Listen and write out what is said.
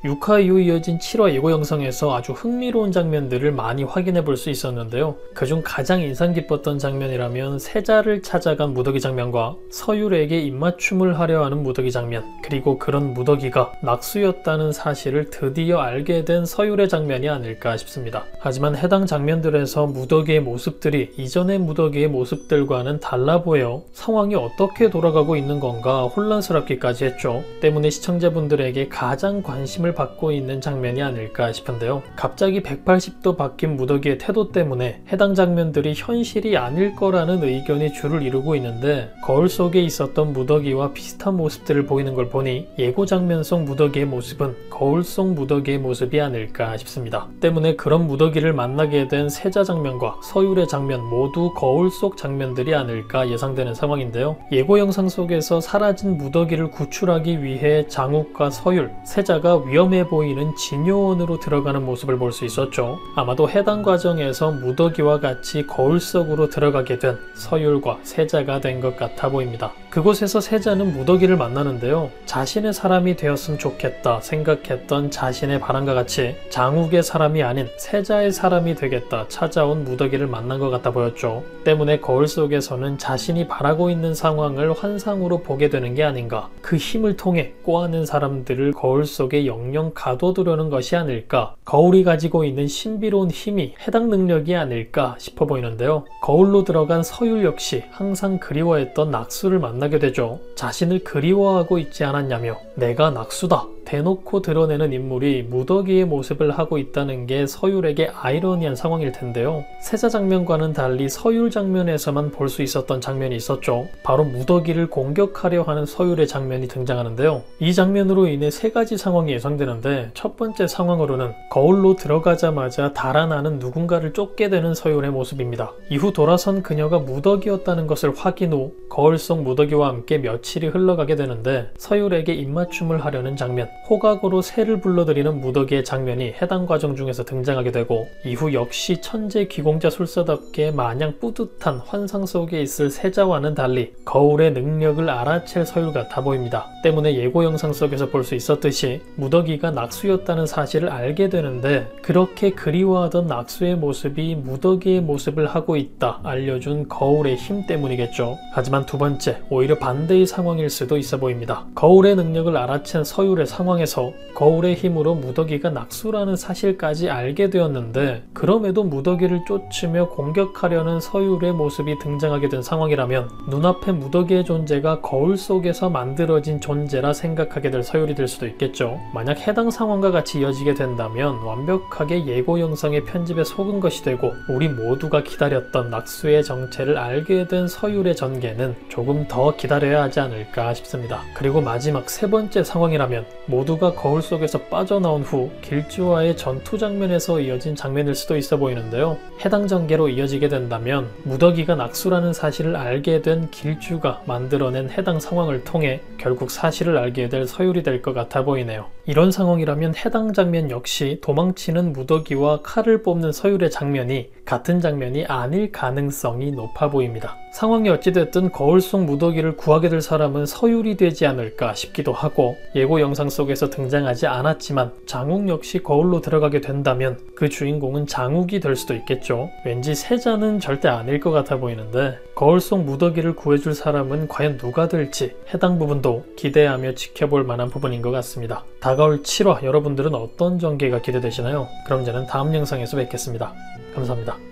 6화 이후 이어진 7화 예고 영상에서 아주 흥미로운 장면들을 많이 확인해 볼 수 있었는데요. 그중 가장 인상 깊었던 장면이라면 세자를 찾아간 무더기 장면과 서율에게 입맞춤을 하려 하는 무더기 장면, 그리고 그런 무더기가 낙수였다는 사실을 드디어 알게 된 서율의 장면이 아닐까 싶습니다. 하지만 해당 장면들에서 무더기의 모습들이 이전의 무더기의 모습들과는 달라 보여 상황이 어떻게 돌아가고 있는 건가 혼란스럽기까지 했죠. 때문에 시청자분들에게 가장 관심을 받고 있는 장면이 아닐까 싶은데요. 갑자기 180도 바뀐 무더기의 태도 때문에 해당 장면들이 현실이 아닐 거라는 의견이 줄을 이루고 있는데, 거울 속에 있었던 무더기와 비슷한 모습들을 보이는 걸 보니 예고 장면 속 무더기의 모습은 거울 속 무더기의 모습이 아닐까 싶습니다. 때문에 그런 무더기를 만나게 된 세자 장면과 서율의 장면 모두 거울 속 장면들이 아닐까 예상되는 상황인데요. 예고 영상 속에서 사라진 무더기를 구출하기 위해 장욱과 서율, 세자가 위험해 보이는 진요원으로 들어가는 모습을 볼 수 있었죠. 아마도 해당 과정에서 무더기와 같이 거울 속으로 들어가게 된 서율과 세자가 된 것 같아 보입니다. 그곳에서 세자는 무더기를 만나는데요. 자신의 사람이 되었으면 좋겠다 생각했던 자신의 바람과 같이 장욱의 사람이 아닌 세자의 사람이 되겠다 찾아온 무더기를 만난 것 같아 보였죠. 때문에 거울 속에서는 자신이 바라고 있는 상황을 환상으로 보게 되는 게 아닌가, 그 힘을 통해 꼬아낸 사람들을 거울 속에 영영 가둬두려는 것이 아닐까, 거울이 가지고 있는 신비로운 힘이 해당 능력이 아닐까 싶어 보이는데요. 거울로 들어간 서율 역시 항상 그리워했던 낙수를 만나게 되죠. 자신을 그리워하고 있지 않았냐며 내가 낙수다 대놓고 드러내는 인물이 무더기의 모습을 하고 있다는 게 서율에게 아이러니한 상황일 텐데요. 세자 장면과는 달리 서율 장면에서만 볼 수 있었던 장면이 있었죠. 바로 무더기를 공격하려 하는 서율의 장면이 등장하는데요. 이 장면으로 인해 세 가지 상황이 예상되는데, 첫 번째 상황으로는 거울로 들어가자마자 달아나는 누군가를 쫓게 되는 서율의 모습입니다. 이후 돌아선 그녀가 무더기였다는 것을 확인 후 거울 속 무더기와 함께 며칠이 흘러가게 되는데, 서율에게 입맞춤을 하려는 장면, 호각으로 새를 불러들이는 무더기의 장면이 해당 과정 중에서 등장하게 되고, 이후 역시 천재 기공자 술사답게 마냥 뿌듯한 환상 속에 있을 세자와는 달리 거울의 능력을 알아챌 서율 같아 보입니다. 때문에 예고 영상 속에서 볼 수 있었듯이 무더기가 낙수였다는 사실을 알게 되는데, 그렇게 그리워하던 낙수의 모습이 무더기의 모습을 하고 있다 알려준 거울의 힘 때문이겠죠. 하지만 두 번째, 오히려 반대의 상황일 수도 있어 보입니다. 거울의 능력을 알아챈 서율의 상황에서 거울의 힘으로 무더기가 낙수라는 사실까지 알게 되었는데, 그럼에도 무더기를 쫓으며 공격하려는 서율의 모습이 등장하게 된 상황이라면 눈앞에 무더기의 존재가 거울 속에서 만들어진 존재라 생각하게 될 서율이 될 수도 있겠죠. 만약 해당 상황과 같이 이어지게 된다면 완벽하게 예고 영상의 편집에 속은 것이 되고, 우리 모두가 기다렸던 낙수의 정체를 알게 된 서율의 전개는 조금 더 기다려야 하지 않을까 싶습니다. 그리고 마지막 세 번째 상황이라면 모두가 거울 속에서 빠져나온 후 길주와의 전투 장면에서 이어진 장면일 수도 있어 보이는데요. 해당 전개로 이어지게 된다면 무더기가 낙수라는 사실을 알게 된 길주가 만들어낸 해당 상황을 통해 결국 사실을 알게 될 서율이 될 것 같아 보이네요. 이런 상황이라면 해당 장면 역시 도망치는 무더기와 칼을 뽑는 서율의 장면이 같은 장면이 아닐 가능성이 높아 보입니다. 상황이 어찌됐든 거울 속 무더기를 구하게 될 사람은 서율이 되지 않을까 싶기도 하고, 예고 영상 속에서 등장하지 않았지만 장욱 역시 거울로 들어가게 된다면 그 주인공은 장욱이 될 수도 있겠죠. 왠지 세자는 절대 아닐 것 같아 보이는데, 거울 속 무더기를 구해줄 사람은 과연 누가 될지 해당 부분도 기대하며 지켜볼 만한 부분인 것 같습니다. 다가올 7화 여러분들은 어떤 전개가 기대되시나요? 그럼 저는 다음 영상에서 뵙겠습니다. 감사합니다.